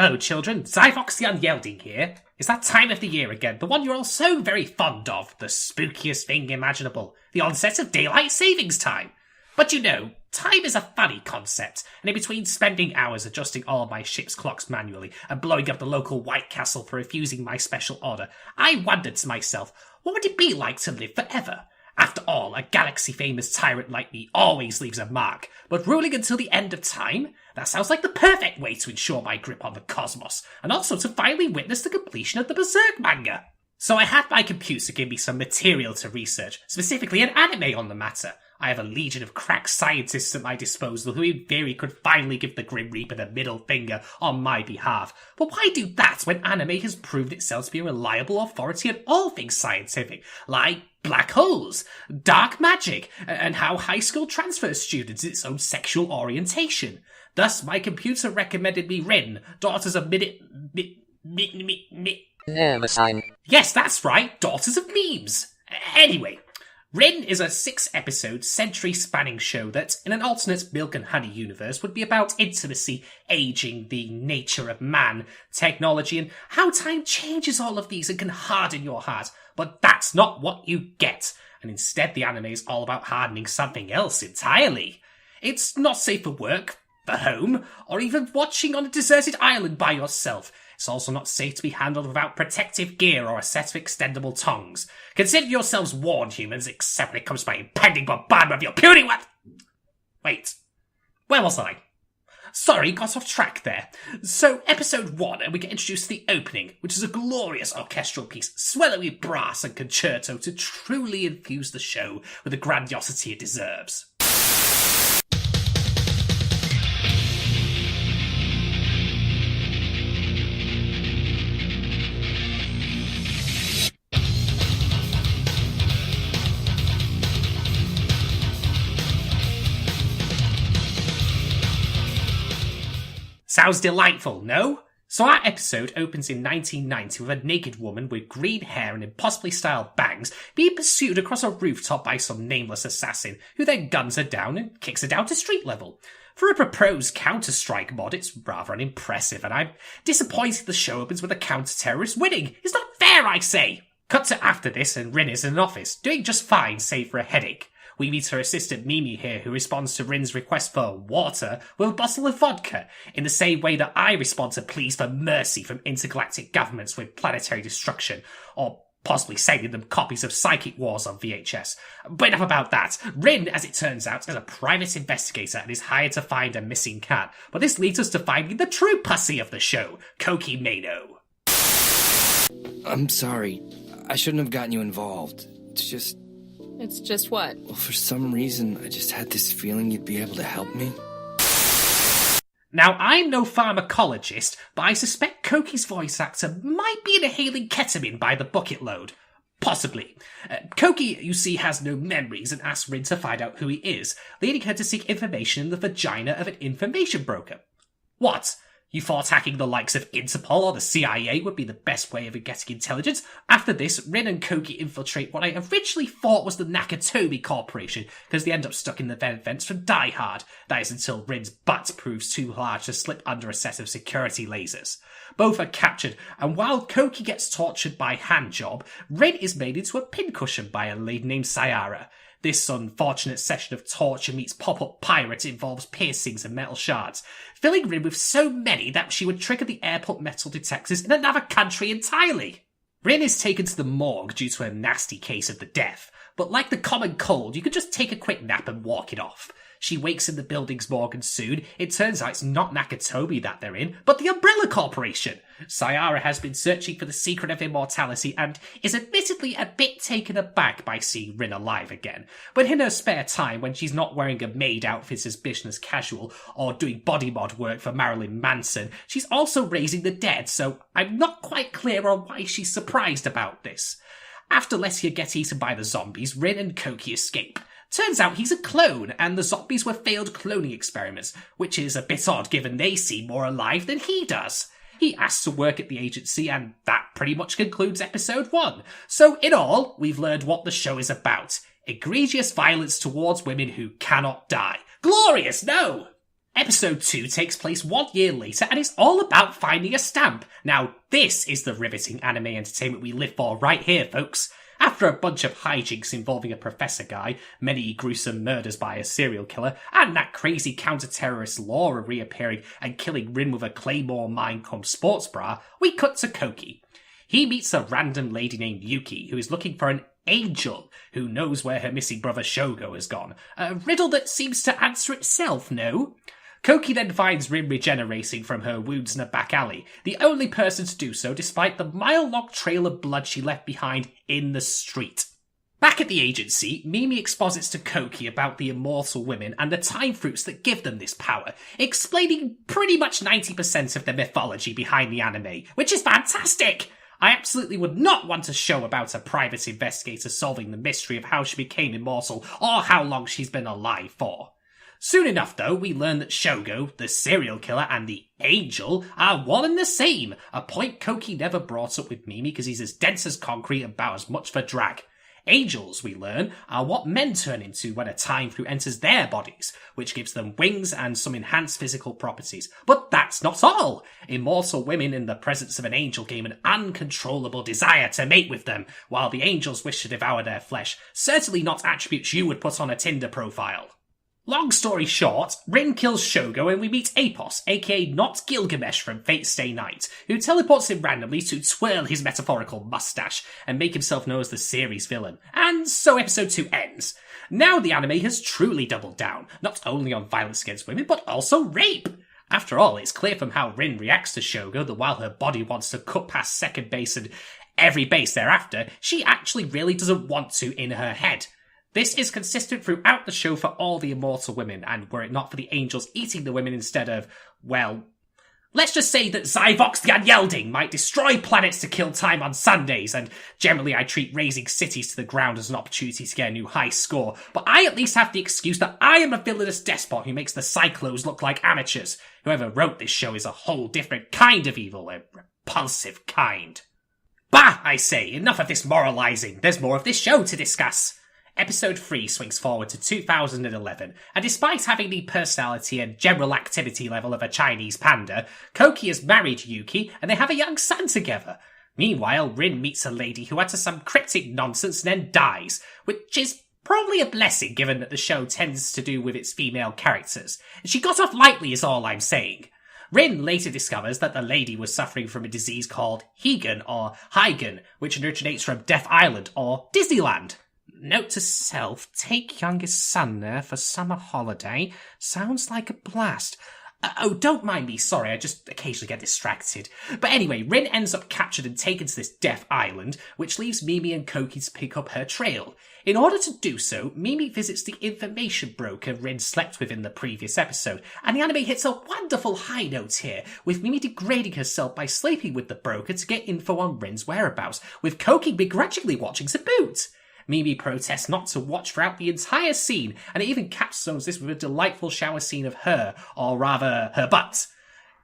Hello, children. Zyvox The Unyielding here. It's that time of the year again, the one you're all so very fond of, the spookiest thing imaginable, the onset of daylight savings time. But you know, time is a funny concept, and in between spending hours adjusting all of my ship's clocks manually and blowing up the local White Castle for refusing my special order, I wondered to myself, what would it be like to live forever? After all, a galaxy-famous tyrant like me always leaves a mark, but ruling until the end of time? That sounds like the perfect way to ensure my grip on the cosmos, and also to finally witness the completion of the Berserk manga. So I had my computer give me some material to research, specifically an anime on the matter. I have a legion of crack scientists at my disposal who in theory could finally give the Grim Reaper the middle finger on my behalf. But why do that when anime has proved itself to be a reliable authority on all things scientific, like black holes, dark magic, and how high school transfers students its own sexual orientation? Thus, my computer recommended me Rin, Daughters of Mnemosyne. Yes, that's right, Daughters of Memes. Anyway, Rin is a 6-episode, century-spanning show that, in an alternate milk and honey universe, would be about intimacy, aging, the nature of man, technology, and how time changes all of these and can harden your heart. But that's not what you get, and instead the anime is all about hardening something else entirely. It's not safe for work, for home, or even watching on a deserted island by yourself. It's also not safe to be handled without protective gear or a set of extendable tongs. Consider yourselves warned, humans, except when it comes to my impending bombardment of your puny Wait, where was I? Sorry, got off track there. So, episode 1, and we get introduced to the opening, which is a glorious orchestral piece, swelling with brass and concerto to truly infuse the show with the grandiosity it deserves. Sounds delightful, no? So our episode opens in 1990 with a naked woman with green hair and impossibly styled bangs being pursued across a rooftop by some nameless assassin, who then guns her down and kicks her down to street level. For a proposed Counter-Strike mod, it's rather unimpressive, and I'm disappointed the show opens with a counter-terrorist winning. It's not fair, I say! Cut to after this, and Rin is in an office, doing just fine save for a headache. We meet her assistant Mimi here, who responds to Rin's request for water with a bottle of vodka, in the same way that I respond to pleas for mercy from intergalactic governments with planetary destruction, or possibly sending them copies of Psychic Wars on VHS. But enough about that. Rin, as it turns out, is a private investigator and is hired to find a missing cat, but this leads us to finding the true pussy of the show, Koki Mano. I'm sorry. I shouldn't have gotten you involved. It's just what? Well, for some reason, I just had this feeling you'd be able to help me. Now, I'm no pharmacologist, but I suspect Koki's voice actor might be inhaling ketamine by the bucket load. Possibly. Koki, you see, has no memories and asks Rin to find out who he is, leading her to seek information in the vagina of an information broker. What? You thought hacking the likes of Interpol or the CIA would be the best way of getting intelligence? After this, Rin and Koki infiltrate what I originally thought was the Nakatomi Corporation, because they end up stuck in the vents from Die Hard. That is until Rin's butt proves too large to slip under a set of security lasers. Both are captured, and while Koki gets tortured by Handjob, Rin is made into a pincushion by a lady named Sayara. This unfortunate session of torture meets pop-up pirate involves piercings and metal shards, filling Rin with so many that she would trigger the airport metal detectors in another country entirely. Rin is taken to the morgue due to a nasty case of the death, but like the common cold, you could just take a quick nap and walk it off. She wakes in the building's morgue and soon, it turns out it's not Nakatomi that they're in, but the Umbrella Corporation. Sayara has been searching for the secret of immortality and is admittedly a bit taken aback by seeing Rin alive again. But in her spare time, when she's not wearing a maid outfit as business casual or doing body mod work for Marilyn Manson, she's also raising the dead, so I'm not quite clear on why she's surprised about this. After Lesia gets eaten by the zombies, Rin and Koki escape. Turns out he's a clone, and the zombies were failed cloning experiments, which is a bit odd given they seem more alive than he does. He asks to work at the agency, and that pretty much concludes episode 1. So in all, we've learned what the show is about. Egregious violence towards women who cannot die. Glorious, no? Episode 2 takes place 1 year later and is all about finding a stamp. Now, this is the riveting anime entertainment we live for right here, folks. After a bunch of hijinks involving a professor guy, many gruesome murders by a serial killer, and that crazy counter-terrorist Laura reappearing and killing Rin with a claymore mine cum sports bra, we cut to Koki. He meets a random lady named Yuki who is looking for an angel who knows where her missing brother Shogo has gone. A riddle that seems to answer itself, no? Koki then finds Rin regenerating from her wounds in a back alley, the only person to do so despite the mile-long trail of blood she left behind in the street. Back at the agency, Mimi exposits to Koki about the immortal women and the time fruits that give them this power, explaining pretty much 90% of the mythology behind the anime, which is fantastic! I absolutely would not want a show about a private investigator solving the mystery of how she became immortal or how long she's been alive for. Soon enough, though, we learn that Shogo, the serial killer, and the angel are one and the same, a point Koki never brought up with Mimi because he's as dense as concrete and about as much for drag. Angels, we learn, are what men turn into when a time fruit enters their bodies, which gives them wings and some enhanced physical properties. But that's not all! Immortal women in the presence of an angel gain an uncontrollable desire to mate with them, while the angels wish to devour their flesh, certainly not attributes you would put on a Tinder profile. Long story short, Rin kills Shogo and we meet Apos, aka not Gilgamesh from Fate's Stay Night, who teleports him randomly to twirl his metaphorical mustache and make himself known as the series villain. And so episode 2 ends. Now the anime has truly doubled down, not only on violence against women, but also rape. After all, it's clear from how Rin reacts to Shogo that while her body wants to cut past second base and every base thereafter, she actually really doesn't want to in her head. This is consistent throughout the show for all the immortal women, and were it not for the angels eating the women instead of, well, let's just say that Zyvox The Unyielding might destroy planets to kill time on Sundays, and generally I treat razing cities to the ground as an opportunity to get a new high score, but I at least have the excuse that I am a villainous despot who makes the Cyclos look like amateurs. Whoever wrote this show is a whole different kind of evil, a repulsive kind. Bah, I say, enough of this moralizing, there's more of this show to discuss. Episode 3 swings forward to 2011, and despite having the personality and general activity level of a Chinese panda, Koki has married Yuki and they have a young son together. Meanwhile, Rin meets a lady who utters some cryptic nonsense and then dies, which is probably a blessing given that the show tends to do with its female characters. She got off lightly is all I'm saying. Rin later discovers that the lady was suffering from a disease called Heigan or Heigan, which originates from Death Island or Disneyland. Note to self, take youngest son there for summer holiday. Sounds like a blast. Oh, don't mind me, sorry, I just occasionally get distracted. But anyway, Rin ends up captured and taken to this Death Island, which leaves Mimi and Koki to pick up her trail. In order to do so, Mimi visits the information broker Rin slept with in the previous episode, and the anime hits a wonderful high note here, with Mimi degrading herself by sleeping with the broker to get info on Rin's whereabouts, with Koki begrudgingly watching to boot. Mimi protests not to watch throughout the entire scene, and it even capstones this with a delightful shower scene of her, or rather, her butt.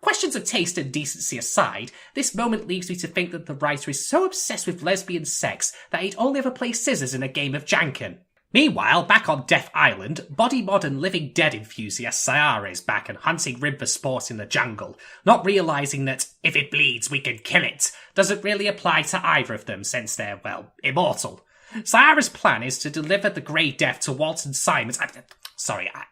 Questions of taste and decency aside, this moment leads me to think that the writer is so obsessed with lesbian sex that he'd only ever play scissors in a game of Janken. Meanwhile, back on Death Island, body mod and living dead enthusiast Sayara is back and hunting Rin for sport in the jungle, not realising that, if it bleeds, we can kill it, doesn't really apply to either of them since they're, well, immortal. Sayara's plan is to deliver the Grey Death to Walton Simons.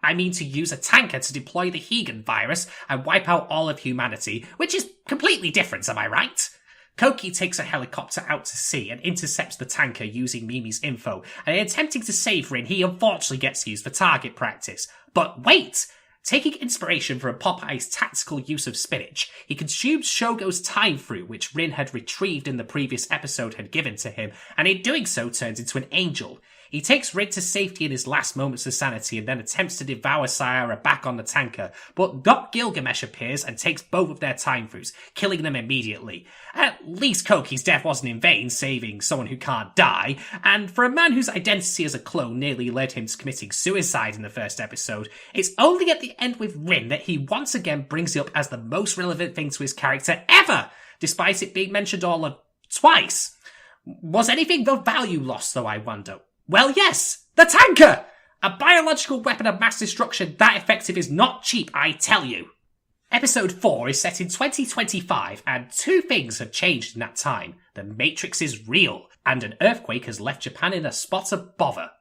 I mean to use a tanker to deploy the Heigan virus and wipe out all of humanity, which is completely different, am I right? Koki takes a helicopter out to sea and intercepts the tanker using Mimi's info, and in attempting to save Rin, he unfortunately gets used for target practice. But wait! Taking inspiration from Popeye's tactical use of spinach, he consumes Shogo's time fruit, which Rin had retrieved in the previous episode had given to him, and in doing so turns into an angel. He takes Rin to safety in his last moments of sanity and then attempts to devour Sayara back on the tanker, but not Gilgamesh appears and takes both of their time fruits, killing them immediately. At least Koki's death wasn't in vain, saving someone who can't die, and for a man whose identity as a clone nearly led him to committing suicide in the first episode, it's only at the end with Rin that he once again brings it up as the most relevant thing to his character ever, despite it being mentioned all of twice. Was anything of value lost, though, I wonder? Well, yes! The tanker! A biological weapon of mass destruction that effective is not cheap, I tell you. Episode 4 is set in 2025, and two things have changed in that time. The Matrix is real, and an earthquake has left Japan in a spot of bother.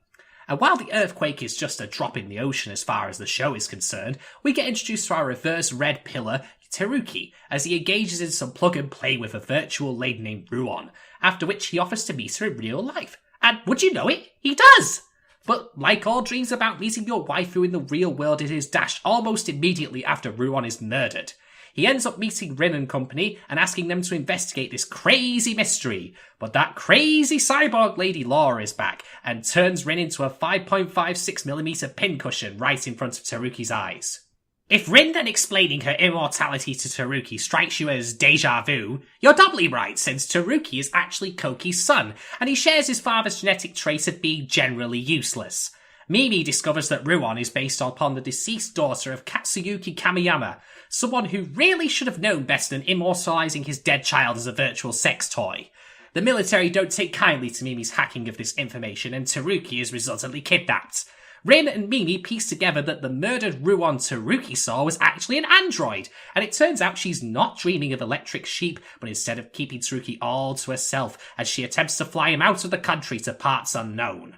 And while the earthquake is just a drop in the ocean as far as the show is concerned, we get introduced to our reverse red pillar, Teruki, as he engages in some plug and play with a virtual lady named Ruon, after which he offers to meet her in real life. And would you know it? He does! But like all dreams about meeting your waifu in the real world, it is dashed almost immediately after Ruon is murdered. He ends up meeting Rin and company and asking them to investigate this crazy mystery. But that crazy cyborg lady Laura is back and turns Rin into a 5.56mm pincushion right in front of Teruki's eyes. If Rin then explaining her immortality to Teruki strikes you as deja vu, you're doubly right, since Teruki is actually Koki's son, and he shares his father's genetic trait of being generally useless. Mimi discovers that Ruon is based upon the deceased daughter of Katsuyuki Kamiyama, someone who really should have known better than immortalizing his dead child as a virtual sex toy. The military don't take kindly to Mimi's hacking of this information, and Teruki is resultantly kidnapped. Rin and Mimi piece together that the murdered Ruon Teruki saw was actually an android, and it turns out she's not dreaming of electric sheep, but instead of keeping Teruki all to herself as she attempts to fly him out of the country to parts unknown.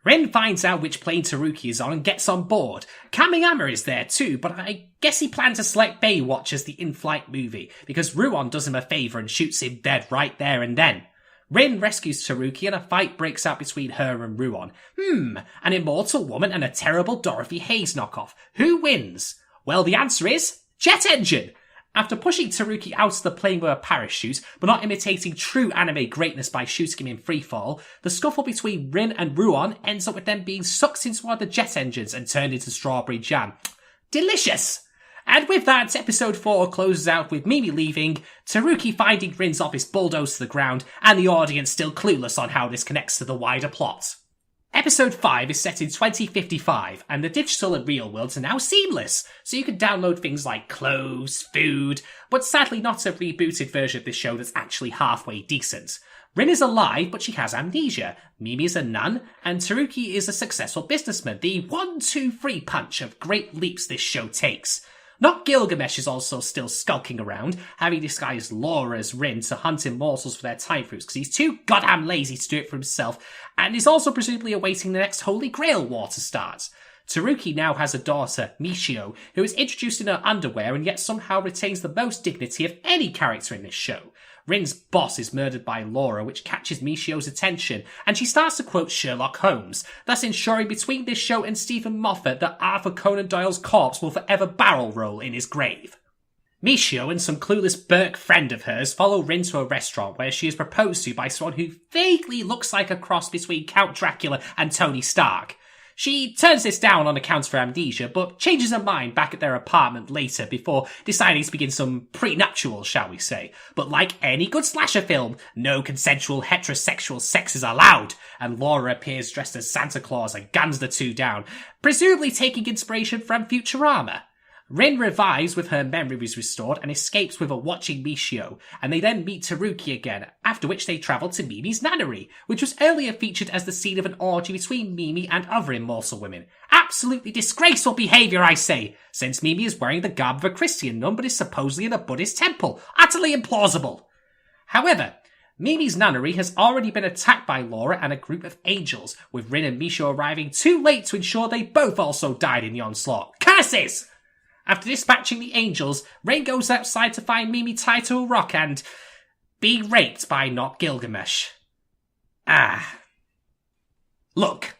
Rin finds out which plane Teruki is on and gets on board. Kamiyama is there too, but I guess he planned to select Baywatch as the in-flight movie, because Ruon does him a favour and shoots him dead right there and then. Rin rescues Teruki and a fight breaks out between her and Ruon. An immortal woman and a terrible Dorothy Hayes knockoff. Who wins? Well, the answer is jet engine! After pushing Teruki out of the plane with a parachute, but not imitating true anime greatness by shooting him in freefall, the scuffle between Rin and Ruon ends up with them being sucked into one of the jet engines and turned into strawberry jam. Delicious! And with that, episode 4 closes out with Mimi leaving, Teruki finding Rin's office bulldozed to the ground, and the audience still clueless on how this connects to the wider plot. Episode 5 is set in 2055, and the digital and real worlds are now seamless, so you can download things like clothes, food, but sadly not a rebooted version of this show that's actually halfway decent. Rin is alive, but she has amnesia, Mimi is a nun, and Teruki is a successful businessman, the 1-2-3 punch of great leaps this show takes. Not Gilgamesh is also still skulking around, having disguised Laura as Rin to hunt immortals for their time fruits because he's too goddamn lazy to do it for himself, and is also presumably awaiting the next Holy Grail war to start. Teruki now has a daughter, Michio, who is introduced in her underwear and yet somehow retains the most dignity of any character in this show. Rin's boss is murdered by Laura, which catches Michio's attention, and she starts to quote Sherlock Holmes, thus ensuring between this show and Stephen Moffat that Arthur Conan Doyle's corpse will forever barrel roll in his grave. Michio and some clueless Burke friend of hers follow Rin to a restaurant where she is proposed to by someone who vaguely looks like a cross between Count Dracula and Tony Stark. She turns this down on account of her amnesia, but changes her mind back at their apartment later before deciding to begin some prenuptials, shall we say. But like any good slasher film, no consensual heterosexual sex is allowed, and Laura appears dressed as Santa Claus and guns the two down, presumably taking inspiration from Futurama. Rin revives with her memories restored and escapes with a watching Michio, and they then meet Teruki again, after which they travel to Mimi's nannery, which was earlier featured as the scene of an orgy between Mimi and other immortal women. Absolutely disgraceful behaviour, I say, since Mimi is wearing the garb of a Christian nun but is supposedly in a Buddhist temple. Utterly implausible. However, Mimi's nunnery has already been attacked by Laura and a group of angels, with Rin and Michio arriving too late to ensure they both also died in the onslaught. Curses! After dispatching the angels, Rin goes outside to find Mimi tied to a rock and being raped by not Gilgamesh. Look,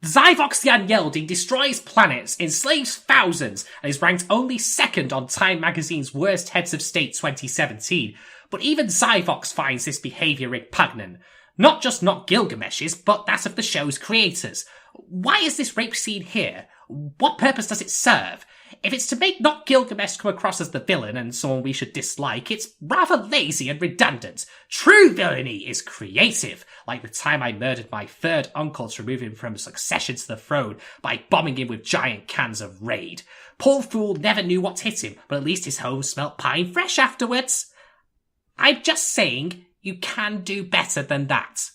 Zyvox The Unyielding destroys planets, enslaves thousands, and is ranked only second on Time magazine's Worst Heads of State 2017, but even Zyvox finds this behaviour repugnant. Not just not Gilgamesh's, but that of the show's creators. Why is this rape scene here? What purpose does it serve? If it's to make not Gilgamesh come across as the villain and someone we should dislike, it's rather lazy and redundant. True villainy is creative, like the time I murdered my third uncle to remove him from succession to the throne by bombing him with giant cans of Raid. Poor fool never knew what hit him, but at least his home smelt pine fresh afterwards. I'm just saying, you can do better than that.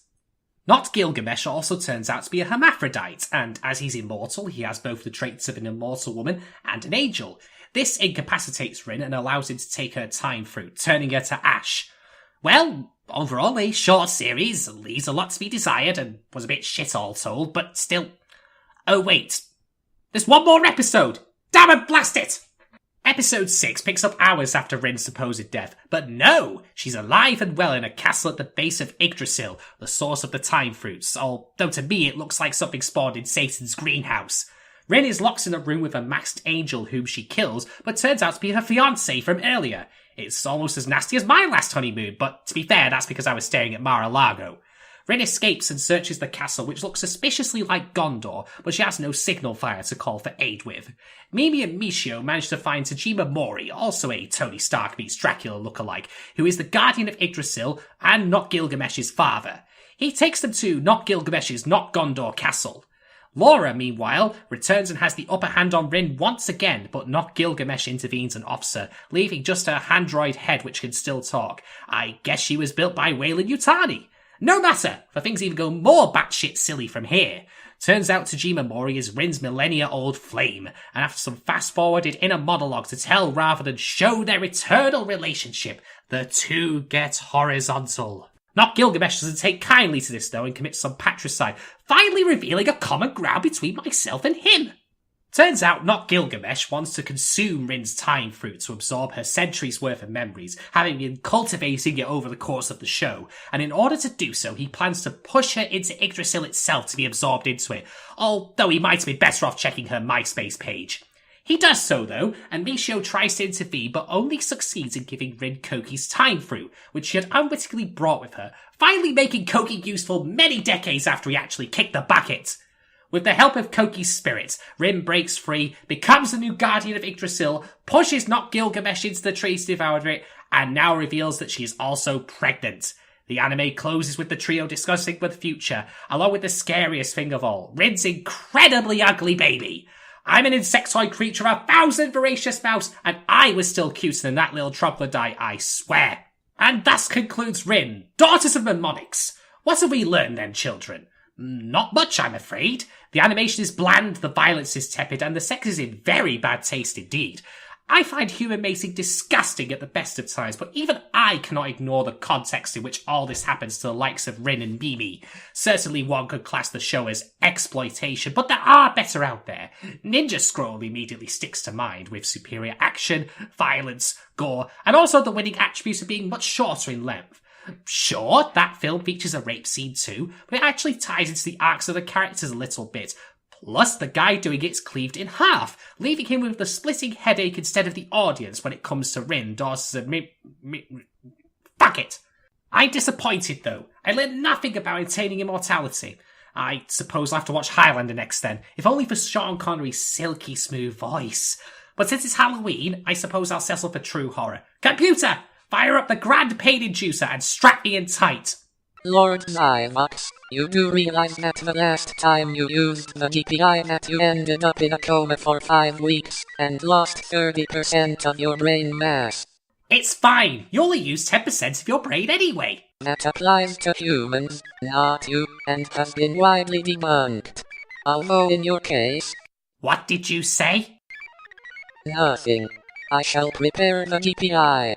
Not Gilgamesh also turns out to be a hermaphrodite, and as he's immortal, he has both the traits of an immortal woman and an angel. This incapacitates Rin and allows him to take her time fruit, turning her to ash. Well, overall a short series, leaves a lot to be desired and was a bit shit all told, but still... Oh wait, there's one more episode! Damn it, blast it! Episode 6 picks up hours after Rin's supposed death, but no! She's alive and well in a castle at the base of Yggdrasil, the source of the time fruits, although to me it looks like something spawned in Satan's greenhouse. Rin is locked in a room with a masked angel whom she kills, but turns out to be her fiancé from earlier. It's almost as nasty as my last honeymoon, but to be fair, that's because I was staring at Mar-a-Lago. Rin escapes and searches the castle, which looks suspiciously like Gondor, but she has no signal fire to call for aid with. Mimi and Michio manage to find Tajima Mori, also a Tony Stark meets Dracula lookalike, who is the guardian of Yggdrasil and not Gilgamesh's father. He takes them to not Gilgamesh's not Gondor castle. Laura, meanwhile, returns and has the upper hand on Rin once again, but not Gilgamesh intervenes and offs her, leaving just her handroid head which can still talk. I guess she was built by Weyland Yutani. No matter, for things even go more batshit silly from here. Turns out Tajima Mori is Rin's millennia-old flame, and after some fast-forwarded inner monologue to tell rather than show their eternal relationship, the two get horizontal. Not Gilgamesh doesn't take kindly to this though and commits some patricide, finally revealing a common ground between myself and him. Turns out not Gilgamesh wants to consume Rin's time fruit to absorb her centuries worth of memories, having been cultivating it over the course of the show, and in order to do so he plans to push her into Yggdrasil itself to be absorbed into it, although he might be better off checking her MySpace page. He does so though, and Michio tries to intervene but only succeeds in giving Rin Koki's time fruit, which she had unwittingly brought with her, finally making Koki useful many decades after he actually kicked the bucket. With the help of Koki's spirit, Rin breaks free, becomes the new guardian of Yggdrasil, pushes not Gilgamesh into the trees to devour it, and now reveals that she is also pregnant. The anime closes with the trio discussing the future, along with the scariest thing of all, Rin's incredibly ugly baby. I'm an insectoid creature of 1,000 voracious mouths, and I was still cuter than that little troglodyte, I swear. And thus concludes Rin, Daughters of Mnemosyne. What have we learned then, children? Not much, I'm afraid. The animation is bland, the violence is tepid, and the sex is in very bad taste indeed. I find human mating disgusting at the best of times, but even I cannot ignore the context in which all this happens to the likes of Rin and Mimi. Certainly one could class the show as exploitation, but there are better out there. Ninja Scroll immediately sticks to mind, with superior action, violence, gore, and also the winning attributes of being much shorter in length. Sure, that film features a rape scene too, but it actually ties into the arcs of the characters a little bit. Plus, the guy doing it's cleaved in half, leaving him with the splitting headache instead of the audience when it comes to Rin, Daughters of Fuck it! I'm disappointed though. I learned nothing about attaining immortality. I suppose I'll have to watch Highlander next then, if only for Sean Connery's silky smooth voice. But since it's Halloween, I suppose I'll settle for true horror. Computer! Fire up the grand pain inducer and strap me in tight. Lord Zyvox, you do realize that the last time you used the DPI that you ended up in a coma for 5 weeks and lost 30% of your brain mass? It's fine. You only use 10% of your brain anyway. That applies to humans, not you, and has been widely debunked. Although in your case... What did you say? Nothing. I shall prepare the DPI.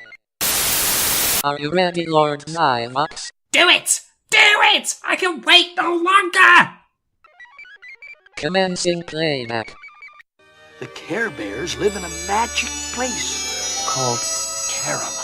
Are you ready, Lord Zyvox? Do it! Do it! I can wait no longer! Commencing playback. The Care Bears live in a magic place called Caroline.